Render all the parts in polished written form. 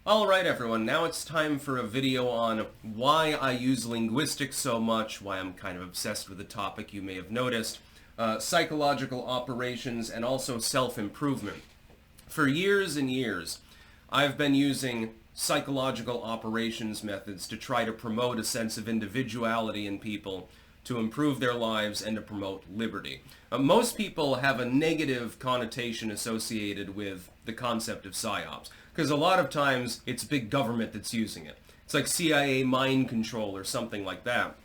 Alright everyone, now it's time for a video on why I use linguistics so much, why I'm kind of obsessed with the topic you may have noticed, psychological operations, and also self-improvement. For years and years, I've been using psychological operations methods to try to promote a sense of individuality in people, to improve their lives, and to promote liberty. Most people have a negative connotation associated with the concept of Psyops, because a lot of times it's big government that's using it. It's like CIA mind control or something like that.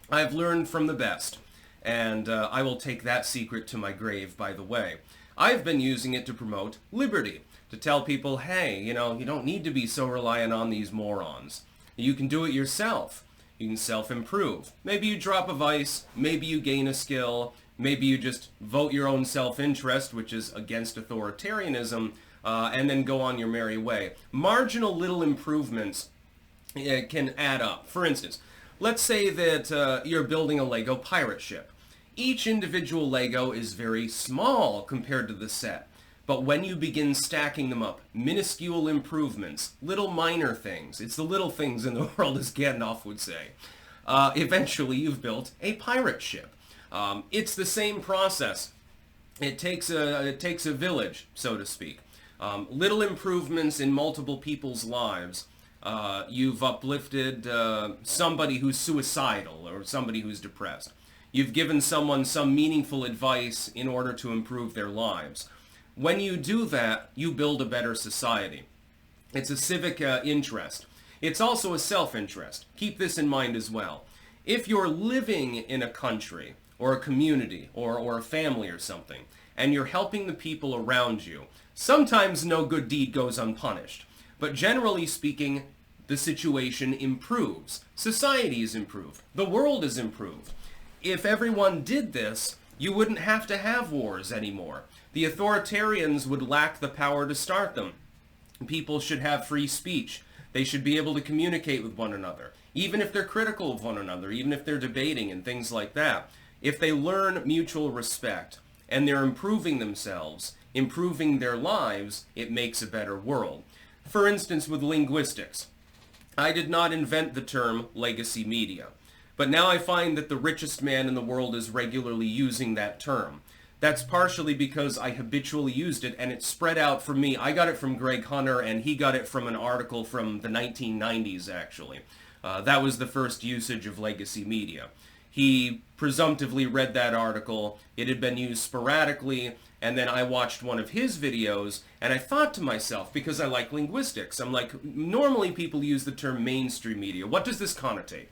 I've learned from the best, and I will take that secret to my grave, by the way. I've been using it to promote liberty, to tell people, hey, you don't need to be so reliant on these morons. You can do it yourself. You can self-improve. Maybe you drop a vice, maybe you gain a skill, maybe you just vote your own self-interest, which is against authoritarianism, and then go on your merry way. Marginal little improvements can add up. For instance, let's say that you're building a Lego pirate ship. Each individual Lego is very small compared to the set. But when you begin stacking them up, minuscule improvements, little minor things, it's the little things in the world, as Gandalf would say, eventually you've built a pirate ship. It's the same process. It takes a village, so to speak. Little improvements in multiple people's lives. You've uplifted somebody who's suicidal or somebody who's depressed. You've given someone some meaningful advice in order to improve their lives. When you do that, you build a better society. It's a civic interest. It's also a self-interest. Keep this in mind as well. If you're living in a country or a community or a family or something, and you're helping the people around you, sometimes no good deed goes unpunished. But generally speaking, the situation improves. Society is improved. The world is improved. If everyone did this, you wouldn't have to have wars anymore. The authoritarians would lack the power to start them. People should have free speech. They should be able to communicate with one another, even if they're critical of one another, even if they're debating and things like that. If they learn mutual respect and they're improving themselves, improving their lives, it makes a better world. For instance, with linguistics, I did not invent the term legacy media, but now I find that the richest man in the world is regularly using that term. That's partially because I habitually used it and it spread out from me. I got it from Greg Hunter and he got it from an article from the 1990s, actually. That was the first usage of legacy media. He presumptively read that article, it had been used sporadically, and then I watched one of his videos, and I thought to myself, because I like linguistics, I'm like, normally people use the term mainstream media. What does this connotate?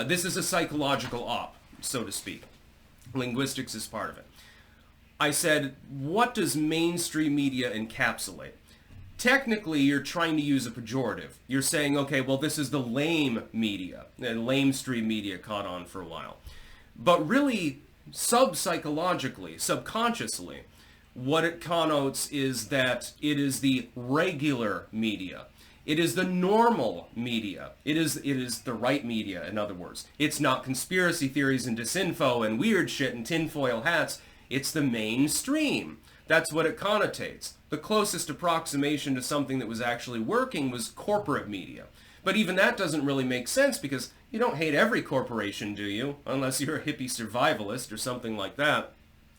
This is a psychological op, so to speak. Linguistics is part of it. I said, what does mainstream media encapsulate? Technically, you're trying to use a pejorative. You're saying, okay, well, this is the lame media. And lamestream media caught on for a while. But really, sub-psychologically, subconsciously, what it connotes is that it is the regular media. It is the normal media. It is the right media, in other words. It's not conspiracy theories and disinfo and weird shit and tinfoil hats. It's the mainstream. That's what it connotates. The closest approximation to something that was actually working was corporate media. But even that doesn't really make sense because you don't hate every corporation, do you? Unless you're a hippie survivalist or something like that.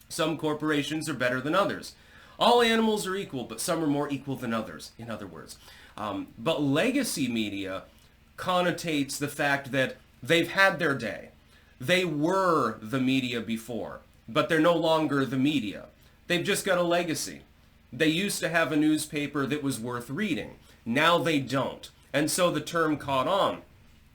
Some corporations are better than others. All animals are equal, but some are more equal than others, in other words. But legacy media connotates the fact that they've had their day. They were the media before, but they're no longer the media. They've just got a legacy. They used to have a newspaper that was worth reading. Now they don't. And so the term caught on.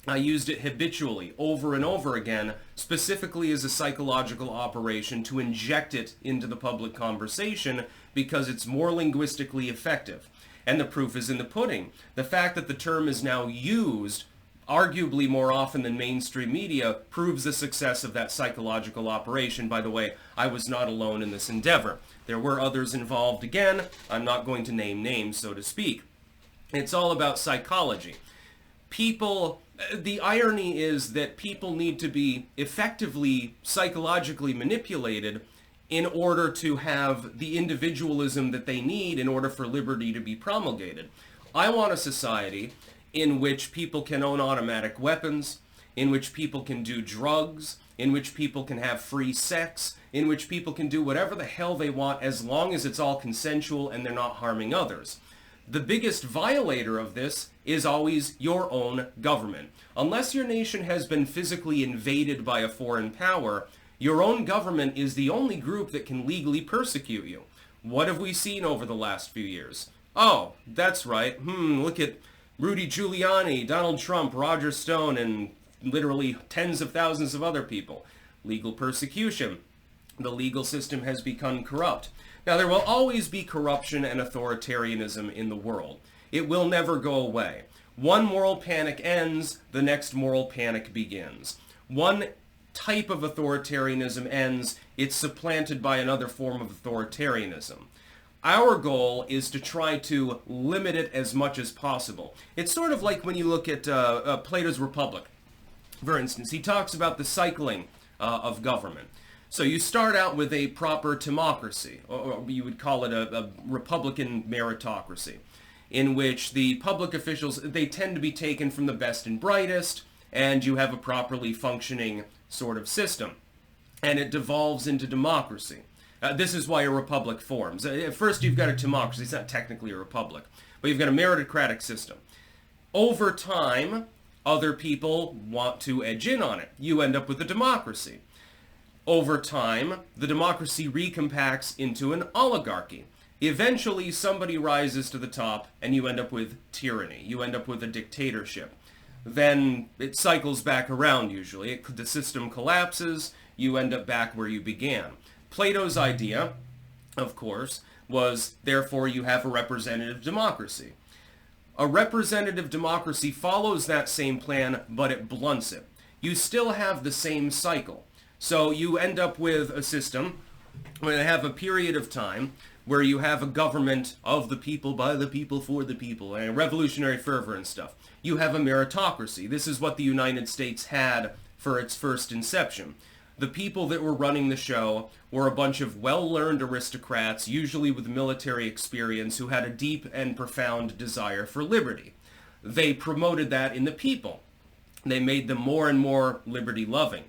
I used it habitually, over and over again, specifically as a psychological operation to inject it into the public conversation because it's more linguistically effective. And the proof is in the pudding. The fact that the term is now used arguably more often than mainstream media proves the success of that psychological operation. By the way, I was not alone in this endeavor. There were others involved again. I'm not going to name names, so to speak. It's all about psychology. The irony is that people need to be effectively psychologically manipulated in order to have the individualism that they need in order for liberty to be promulgated. I want a society in which people can own automatic weapons, in which people can do drugs, in which people can have free sex, in which people can do whatever the hell they want as long as it's all consensual and they're not harming others. The biggest violator of this is always your own government. Unless your nation has been physically invaded by a foreign power, your own government is the only group that can legally persecute you. What have we seen over the last few years? Oh, that's right. Look at Rudy Giuliani, Donald Trump, Roger Stone, and literally tens of thousands of other people. Legal persecution. The legal system has become corrupt. Now, there will always be corruption and authoritarianism in the world. It will never go away. One moral panic ends, the next moral panic begins. One type of authoritarianism ends, it's supplanted by another form of authoritarianism. Our goal is to try to limit it as much as possible. It's sort of like when you look at Plato's Republic. For instance, he talks about the cycling of government. So you start out with a proper timocracy, or you would call it a republican meritocracy, in which the public officials, they tend to be taken from the best and brightest, and you have a properly functioning sort of system. And it devolves into democracy. This is why a republic forms. At first you've got a timocracy, it's not technically a republic, but you've got a meritocratic system. Over time, other people want to edge in on it. You end up with a democracy. Over time, the democracy recompacts into an oligarchy. Eventually, somebody rises to the top, and you end up with tyranny. You end up with a dictatorship. Then it cycles back around, usually. The system collapses, you end up back where you began. Plato's idea, of course, was, therefore, you have a representative democracy. A representative democracy follows that same plan, but it blunts it. You still have the same cycle. So you end up with a system where you have a period of time where you have a government of the people, by the people, for the people, and revolutionary fervor and stuff. You have a meritocracy. This is what the United States had for its first inception. The people that were running the show were a bunch of well-learned aristocrats, usually with military experience, who had a deep and profound desire for liberty. They promoted that in the people. They made them more and more liberty-loving.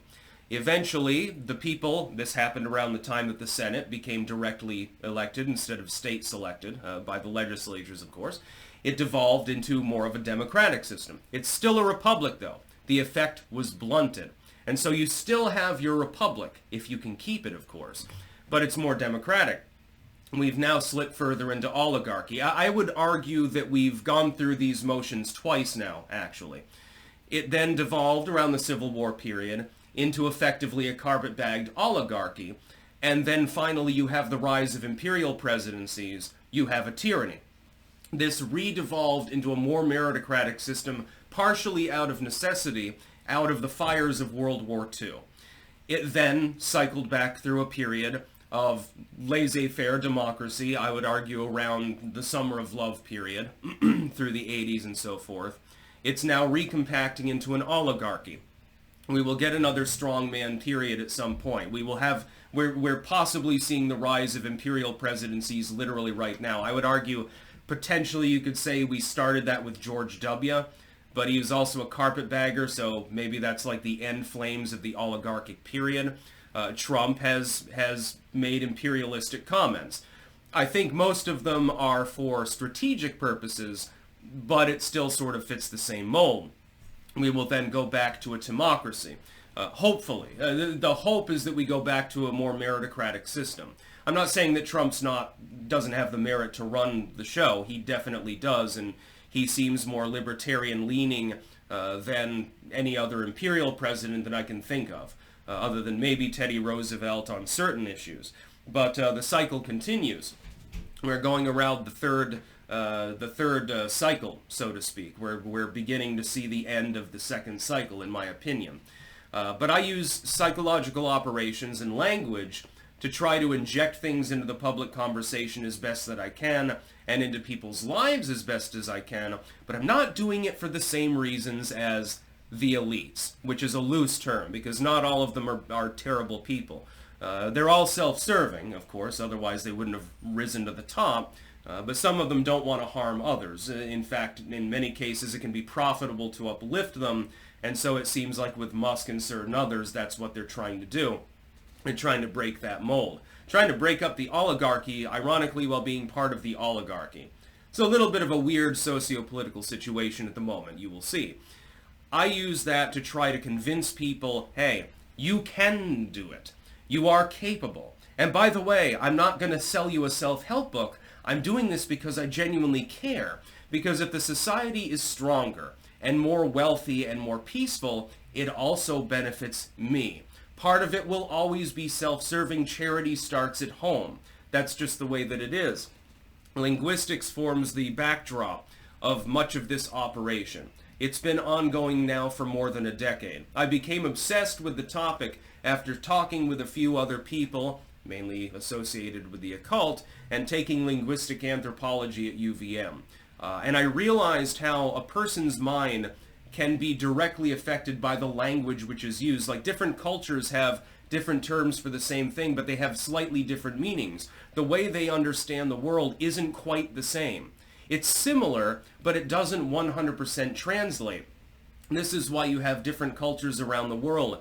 Eventually, the people, this happened around the time that the Senate became directly elected instead of state-selected by the legislatures, of course. It devolved into more of a democratic system. It's still a republic, though. The effect was blunted. And so you still have your republic, if you can keep it, of course, but it's more democratic. We've now slipped further into oligarchy. I would argue that we've gone through these motions twice now, actually. It then devolved around the Civil War period into effectively a carpet-bagged oligarchy, and then finally you have the rise of imperial presidencies, you have a tyranny. This re-devolved into a more meritocratic system, partially out of necessity, out of the fires of World War II. It then cycled back through a period of laissez-faire democracy, I would argue around the Summer of Love period, through the 80s and so forth. It's now recompacting into an oligarchy. We will get another strongman period at some point. We're possibly seeing the rise of imperial presidencies literally right now. I would argue potentially you could say we started that with George W., but he was also a carpetbagger, so maybe that's like the end flames of the oligarchic period. Trump has made imperialistic comments. I think most of them are for strategic purposes, but it still sort of fits the same mold. We will then go back to a timocracy. Hopefully. The hope is that we go back to a more meritocratic system. I'm not saying that Trump's doesn't have the merit to run the show. He definitely does, and he seems more libertarian-leaning than any other imperial president that I can think of, other than maybe Teddy Roosevelt on certain issues. But the cycle continues. We're going around the third cycle, so to speak. We're beginning to see the end of the second cycle, in my opinion. But I use psychological operations and language to try to inject things into the public conversation as best that I can, and into people's lives as best as I can, but I'm not doing it for the same reasons as the elites, which is a loose term, because not all of them are terrible people. They're all self-serving, of course, otherwise they wouldn't have risen to the top. But some of them don't want to harm others. In fact, in many cases, it can be profitable to uplift them, and so it seems like with Musk and certain others, that's what they're trying to do. They're trying to break that mold. Trying to break up the oligarchy, ironically, while being part of the oligarchy. So a little bit of a weird socio-political situation at the moment, you will see. I use that to try to convince people, hey, you can do it. You are capable. And by the way, I'm not going to sell you a self-help book. I'm doing this because I genuinely care. Because if the society is stronger and more wealthy and more peaceful, it also benefits me. Part of it will always be self-serving. Charity starts at home. That's just the way that it is. Linguistics forms the backdrop of much of this operation. It's been ongoing now for more than a decade. I became obsessed with the topic after talking with a few other people, mainly associated with the occult, and taking linguistic anthropology at UVM. And I realized how a person's mind can be directly affected by the language which is used. Like, different cultures have different terms for the same thing, but they have slightly different meanings. The way they understand the world isn't quite the same. It's similar, but it doesn't 100% translate. This is why you have different cultures around the world.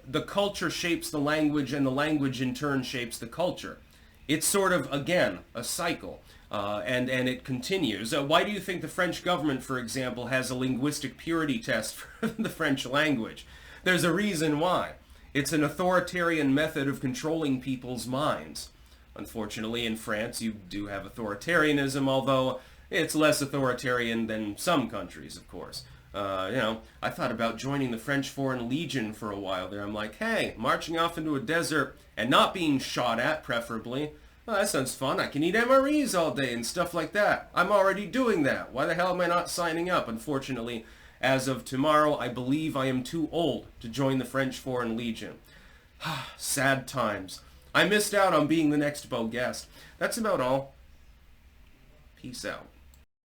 The culture shapes the language, and the language in turn shapes the culture. It's sort of, again, a cycle, and it continues. Why do you think the French government, for example, has a linguistic purity test for the French language? There's a reason why. It's an authoritarian method of controlling people's minds. Unfortunately, in France, you do have authoritarianism, although it's less authoritarian than some countries, of course. I thought about joining the French Foreign Legion for a while there. I'm like, hey, marching off into a desert and not being shot at, preferably. Oh, that sounds fun. I can eat MREs all day and stuff like that. I'm already doing that. Why the hell am I not signing up? Unfortunately, as of tomorrow, I believe I am too old to join the French Foreign Legion. Sad times. I missed out on being the next Bo guest. That's about all. Peace out.